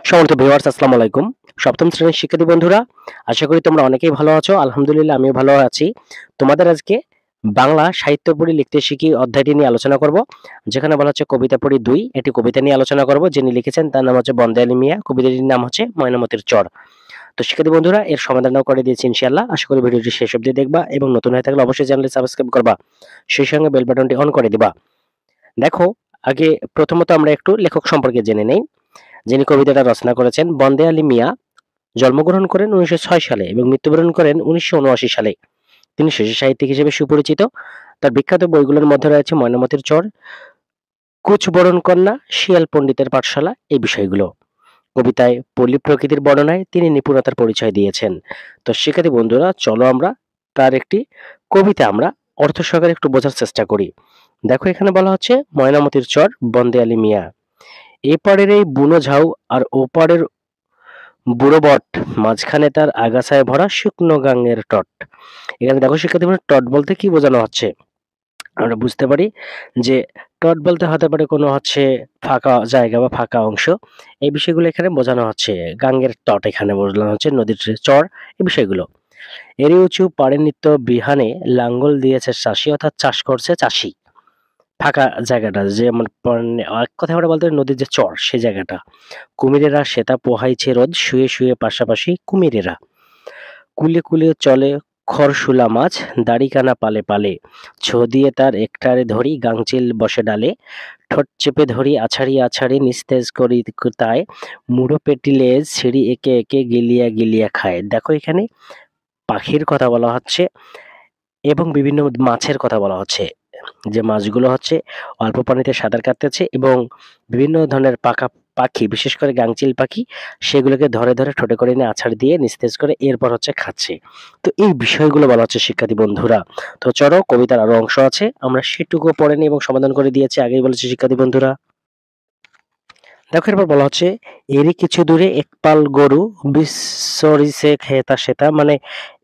সম্মানিত ভিউয়ার্স, আসসালামু আলাইকুম। সপ্তম শ্রেণীর শিক্ষার্থী বন্ধুরা, আশা করি তোমরা অনেকেই ভালো আছো। আলহামদুলিল্লাহ আমিও ভালো আছি। তোমাদের আজকে বাংলা সাহিত্য পড়ি লিখতে শিখি অধ্যায়টি নিয়ে আলোচনা করব। যেখানে বলা হচ্ছে কবিতা পড়ি ২, এটি কবিতা নিয়ে আলোচনা করব। যিনি লিখেছেন তার নাম হচ্ছে বন্দে আলী মিয়া। কবিতাটির নাম হচ্ছে ময়নামতির চর। তো শিক্ষার্থী বন্ধুরা, এর সমাধানটাও করে দিয়েছি ইনশাআল্লাহ। আশা করি ভিডিওটি শেষ অবধি দেখবা এবং নতুন হয়ে থাকলে অবশ্যই চ্যানেলটি সাবস্ক্রাইব করবা। সেই সঙ্গে বেল বাটনটি অন করে দিবা। দেখো, আগে প্রথমত আমরা একটু লেখক সম্পর্কে জেনে নেই। যিনি কবিতাটা রচনা করেছেন বন্দে আলী মিয়া জন্মগ্রহণ করেন ১৯০৬ সালে এবং মৃত্যুবরণ করেন ১৯৭৯ সালে। তিনি শিশু সাহিত্যিক হিসেবে সুপরিচিত। তার বিখ্যাত বইগুলোর মধ্যে রয়েছে ময়নামতির চর, কুচবরণ কন্যা, শিয়াল পণ্ডিতের পাঠশালা এই বিষয়গুলো। কবিতায় পল্লী প্রকৃতির বর্ণনায় তিনি নিপুণতার পরিচয় দিয়েছেন। তো শিক্ষার্থী বন্ধুরা, চলো আমরা তার একটি কবিতা আমরা অর্থ সহকারে একটু বোঝার চেষ্টা করি। দেখো, এখানে বলা হচ্ছে ময়নামতির চর বন্দে আলী মিয়া। এপারের এই বুনো ঝাউ আর ওপারের বুড়ো বট, মাঝখানে তার আগাছায় ভরা শুকনো গাঙের টট। এখানে দেখো শিক্ষার্থী বন্ধুরা, টট বলতে কি বোঝানো হচ্ছে? আমরা বুঝতে পারি যে টট বলতে হতে পারে কোনো হচ্ছে ফাঁকা জায়গা বা ফাঁকা অংশ। এই বিষয়গুলো এখানে বোঝানো হচ্ছে। গাঙের টট এখানে বোঝানো হচ্ছে নদীর যে চর, এই বিষয়গুলো। এরই উঁচু পাড়ের নিত্য বিহানে লাঙ্গল দিয়েছে চাষি, অর্থাৎ চাষ করছে চাষি। ফাঁকা জায়গাটা যেমন এক কথায় আমরা বলতে পারি নদীর যে চর সেই জায়গাটা। কুমিরেরা সেতা পোহাইছে রোদ, শুয়ে শুয়ে পাশাপাশি কুমিরেরা। কুলে কুলে চলে খরশুলা মাছ, দাড়িকানা পালে পালে। ছো দিয়ে তার একটারে ধরি, গাংচিল বসে ডালে। ঠোঁট চেপে ধরি আছাড়ি আছাড়ি, নিস্তেজ করি তাই। মুড়ো পেটি লেজ ছিঁড়ি একে একে গিলিয়া গিলিয়া খায়। দেখো, এখানে পাখির কথা বলা হচ্ছে এবং বিভিন্ন মাছের কথা বলা হচ্ছে। যে মাছগুলো হচ্ছে অল্প পানিতে সাঁতার কাটতেছে এবং বিভিন্ন ধরনের পাখি, বিশেষ করে গাংচিল পাখি, সেগুলোকে ধরে ধরে ঠোঁটে করে নিয়ে আছাড় দিয়ে নিস্তেজ করে এরপর হচ্ছে খাচ্ছে। তো এই বিষয়গুলো বলা হচ্ছে শিক্ষার্থী বন্ধুরা। তো চলো, কবিতার আরো অংশ আছে, আমরা সেটুকু পড়ে নিই এবং সমাধান করে দিয়েছি, আগেই বলেছি শিক্ষার্থী বন্ধুরা। দেখো, এরপর বলা হচ্ছে এরই কিছু দূরে একপাল গরু বিচরিছে খেতা সেতা, মানে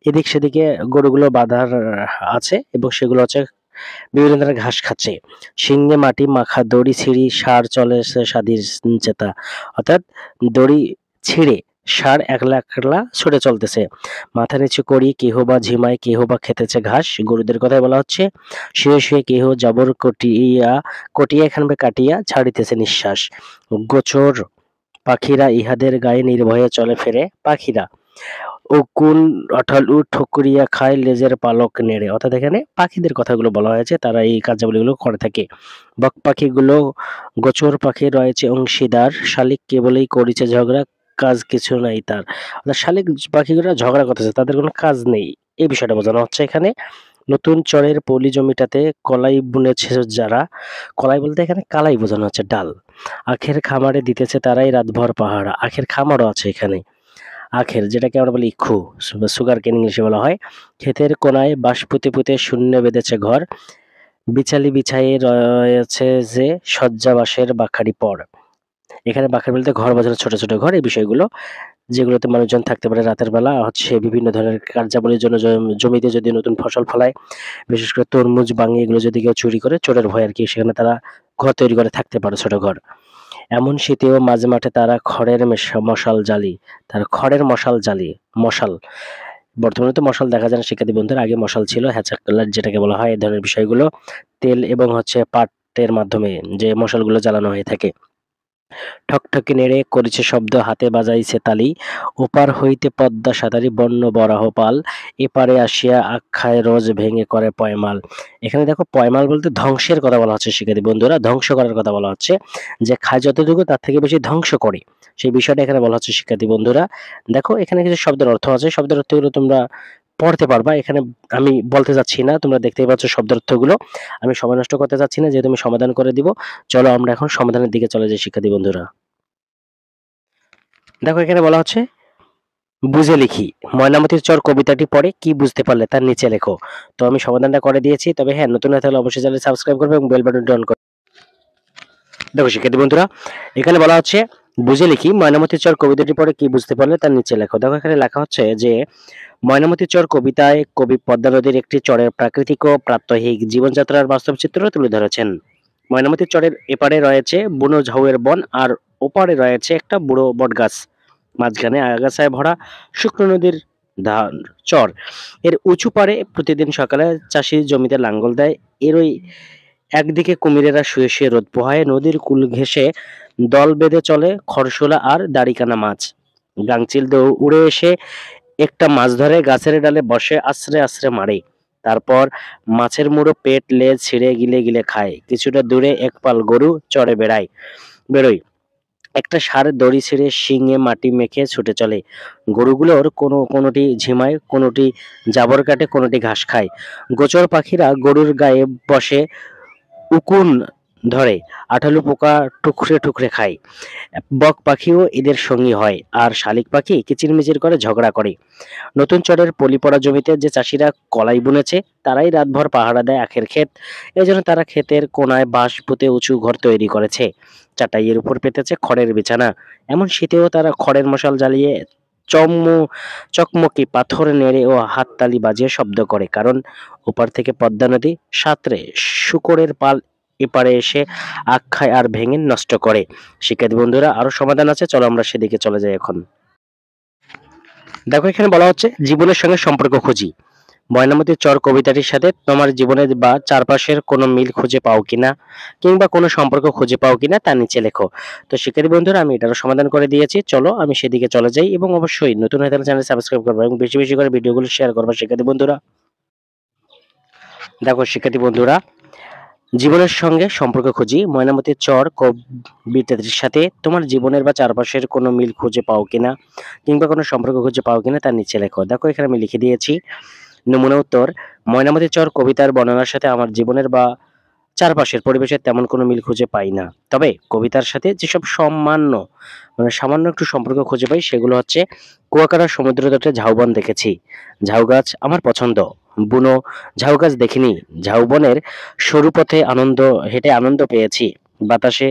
এদিক সেদিকে গরুগুলো বাঁধার আছে এবং সেগুলো হচ্ছে বিভিন্ন ধরনের ঘাস খাচ্ছে। শিঙে মাটি মাখা দড়ি ছিঁড়ি ষাঁড় চলেছে স্বাধীর চেতা, অর্থাৎ দড়ি ছিঁড়ে ষাঁড় একলা একলা ছুটে চলতেছে। মাথা নিচু করি কেহ বা ঝিমায়, কেহ বা খেতেছে ঘাস। গরুদের কথাই বলা হচ্ছে। শুয়ে শুয়ে কেহ জবর কটিয়া কটিয়া এখানে কাটিয়া ছাড়িতেছে নিঃশ্বাস। গোচর পাখিরা ইহাদের গায়ে নির্ভয়ে চলে ফেরে পাখিরা। উকুন আঁঠালু ঠুকরিয়া খায় লেজের পালক নেড়ে, অর্থাৎ এখানে পাখিদের কথাগুলো বলা হয়েছে, তারা এই কার্যাবলীগুলো করে থাকে। বক পাখিগুলো গোচর পাখি রয়েছে অংশীদার, শালিক কেবলই করিছে ঝগড়া, কাজ কিছু নাই তার। অর্থাৎ শালিক পাখিগুলো ঝগড়া করতেছে, তাদের কোনো কাজ নেই, এই বিষয়টা বোঝানো হচ্ছে এখানে। নতুন চরের পলি জমিটাতে কলাই বুনেছে যারা, কলাই বলতে এখানে কালাই বোঝানো হচ্ছে ডাল। আখের খামারে দিতেছে তারাই রাতভর পাহারা, আখের খামারও আছে এখানে। আখের, যেটাকে আমরা বলি ইক্ষু, সুগার কেন ইংলিশে বলা হয়। ক্ষেতের কোনায় বাঁশ পুঁতে পুঁতে শূন্য বেঁধেছে ঘর, বিচালি বিছায়ে রয়েছে যে শয্যা বাঁশের বাখারি পর। এখানে বাখারি বলতে ঘর বাজানো ছোট ছোট ঘর, এই বিষয়গুলো যেগুলোতে মানুষজন থাকতে পারে রাতের বেলা হচ্ছে বিভিন্ন ধরনের কার্যাবলীর জন্য। জমিতে যদি নতুন ফসল ফলায়, বিশেষ করে তরমুজ বাঙি, এগুলো যদি কেউ চুরি করে, চোরের ভয় আর কি, সেখানে তারা ঘর তৈরি করে থাকতে পারে, ছোট ঘর। এমন শীতেও মাঝে মাঠে তারা খড়ের মশাল জ্বালি, তারা খড়ের মশাল জ্বালিয়ে মশাল, বর্তমানে তো মশাল দেখা যায় না শিক্ষার্থী বন্ধুরা, আগে মশাল ছিল, হ্যাচাক যেটাকে বলা হয়, এই ধরনের বিষয়গুলো তেল এবং হচ্ছে পাটের মাধ্যমে যে মশালগুলো জ্বালানো হয়ে থাকে। ঠকঠকি নেড়ে করেছে শব্দ, হাতে বাজাইছে তালি। ওপার হইতে পদ্মা সাঁতারি বন্য বরাহ পাল, এপারে আসিয়া আখ্যায় রোজ ভেঙে করে পয়মাল। এখানে দেখো, পয়মাল বলতে ধ্বংসের কথা বলা হচ্ছে শিক্ষার্থী বন্ধুরা, ধ্বংস করার কথা বলা হচ্ছে, যে খায় যতটুকু তার থেকে বেশি ধ্বংস করে, সেই বিষয়টা এখানে বলা হচ্ছে শিক্ষার্থী বন্ধুরা। দেখো, এখানে কিছু শব্দের অর্থ আছে, শব্দের অর্থগুলো তোমরা পড়তে পারবা, এখানে আমি বলতে যাচ্ছি না, তোমরা দেখতেই পাচ্ছ শব্দের অর্থগুলো। আমি সময় নষ্ট করতে চাচ্ছি না, যেহেতু আমি সমাধান করে দিব। চলো আমরা এখন সমাধানের দিকে চলে যাই শিক্ষার্থী বন্ধুরা। দেখো, এখানে বলা হচ্ছে বুঝে লিখি। ময়নামতির চর কবিতাটি পড়ে কি বুঝতে পারলে তার নিচে লেখো। তো আমি সমাধানটা করে দিয়েছি, তবে হ্যাঁ, নতুন হয়ে থাকলে অবশ্যই চ্যানেল সাবস্ক্রাইব করবে এবং বেল বাটনটি অন করবে। দেখো শিক্ষার্থী বন্ধুরা, এখানে বলা হচ্ছে বুঝে লিখি, ময়নামতির চর কবিতাটি পড়ে কি বুঝতে পারলে তার নিচে লেখো। দেখো, এখানে লেখা হচ্ছে যে ময়নামতির চর কবিতায় কবি পদ্মা নদীর একটি চরের প্রাকৃতিক ও প্রাত্যহিক জীবনযাত্রার বাস্তব চিত্র তুলে ধরেছেন। ময়নামতির চরের এপারে রয়েছে বুনো ঝাউয়ের বন আর ওপারে রয়েছে একটা বুড়ো বটগাছ, মাঝখানে আগাছায় ভরা শুকনো নদীর ধান চর। এর উঁচু পাড়ে প্রতিদিন সকালে চাষি জমিতে লাঙ্গল দেয়। এর ওই একদিকে কুমিরেরা শুয়ে শুয়ে রোদ পোহায়, নদীর কূল ঘেঁষে দল বেঁধে চলে খরশোলা আর দাড়িকানা মাছ। গাংচিল উড়ে এসে একটা মাছ ধরে গাছের ডালে বসে আছড়ে আছড়ে মারে। তারপর মাছের মুড়ো পেট লেজ ছিঁড়ে গিলে গিলে খায়। কিছুটা দূরে এক পাল গরু চড়ে বেরোয়। একটা ষাঁড় দড়ি ছিঁড়ে শিঙে মাটি মেখে ছুটে চলে। গরুগুলোর কোনোটি ঝিমায়, কোনোটি জাবর কাটে, কোনোটি ঘাস খায়। গোচর পাখিরা গরুর গায়ে বসে উকুন ধরে, আঠালো পোকা টুকরে টুকরে খায়। বক পাখিও এদের সঙ্গী হয়, আর শালিক পাখি কিচিরমিচির করে ঝগড়া করে। নতুন চরের পলি পড়া জমিতে যে চাষিরা কলাই বুনেছে, তারাই রাতভর পাহারা দেয় আখের ক্ষেত। এজন্য তারা ক্ষেতের কোনায় বাঁশ পুঁতে উঁচু ঘর তৈরি করেছে, চাটাইয়ের উপর পেতেছে খড়ের বিছানা। এমন শীতেও তারা খড়ের মশাল জ্বালিয়ে চকমকি পাথর নেড়ে ও হাততালি বাজিয়ে শব্দ করে, কারণ ওপার থেকে পদ্মা নদী সাঁতরে শূকরের পাল এপারে এসে আখ খায় আর ভেঙে নষ্ট করে। শিক্ষার্থী বন্ধুরা, আরো সমাধান আছে, চলো আমরা সেদিকে চলে যাই এখন। দেখো, এখানে বলা হচ্ছে জীবনের সঙ্গে সম্পর্ক খুঁজি। ময়নামতির চর কবিতাটির সাথে তোমার জীবনের বা চারপাশের কোনো মিল খুঁজে পাও কিনা, কিংবা কোনো সম্পর্ক খুঁজে পাও কিনা তা নিচে লেখো। তো শিক্ষার্থী বন্ধুরা, আমি এটারও সমাধান করে দিয়েছি, চলো আমি সেদিকে চলে যাই। এবং অবশ্যই নতুন হয়ে থাকলে চ্যানেল সাবস্ক্রাইব করবো এবং বেশি বেশি করে ভিডিওগুলো শেয়ার করবো শিক্ষার্থী বন্ধুরা। দেখো শিক্ষার্থী বন্ধুরা, জীবনের সঙ্গে সম্পর্ক খুঁজি, ময়নামতির চর কবিতাটির সাথে তোমার জীবনের বা চারপাশের কোনো মিল খুঁজে পাও কিনা, কিংবা কোনো সম্পর্ক খুঁজে পাও কিনা তা নিচে লেখো। দেখো এখানে আমি লিখে দিয়েছি নমুনা উত্তর: ময়নামতি চর কবিতার বর্ণনার সাথে আমার জীবনের বা চারপাশের পরিবেশের তেমন কোনো মিল খুঁজে পাই না। তবে কবিতার সাথে যেসব সামান্য একটু সম্পর্ক খুঁজে পাই সেগুলো হচ্ছে: কুয়াকাটা সমুদ্র তটে ঝাউবন দেখেছি, ঝাউ গাছ আমার পছন্দ, বুনো ঝাউ গাছ দেখিনি, ঝাউবনের সরু পথে হেঁটে আনন্দ পেয়েছি, বাতাসে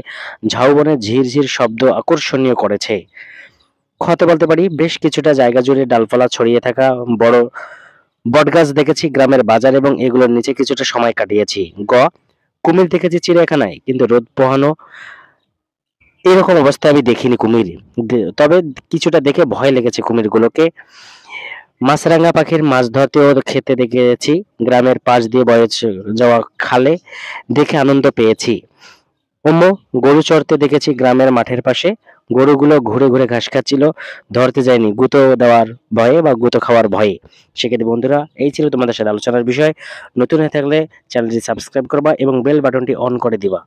ঝাউবনের ঝিরঝির শব্দ আকর্ষণীয় করেছে। খতে বলতে পারি বেশ কিছুটা জায়গা জুড়ে ডালপালা ছড়িয়ে থাকা বড় বটগাছ দেখেছি গ্রামের বাজার এবং এগুলোর নিচে কিছুটা সময় কাটিয়েছি। কুমির দেখেছি চিড়িয়াখানায়, কিন্তু রোদ পোহানো এরকম অবস্থায় আমি দেখিনি কুমির। তবে কিছুটা দেখে ভয় লেগেছে কুমিরগুলোকে। মাছরাঙা পাখির মাছ ধরতে ও খেতে দেখেছি গ্রামের পাশ দিয়ে বয়ে যাওয়া খালে, দেখে আনন্দ পেয়েছি। গরু চড়তে দেখেছি গ্রামের মাঠের পাশে, গরুগুলো ঘুরে ঘুরে ঘাস খাচ্ছিল, ধরতে যায়নি গুঁতো দেওয়ার ভয়ে বা গুঁতো খাওয়ার ভয়ে। সেক্ষেত্রে বন্ধুরা, এই ছিল তোমাদের সাথে আলোচনার বিষয়। নতুন হয়ে থাকলে চ্যানেলটি সাবস্ক্রাইব করবা এবং বেল বাটনটি অন করে দিবা।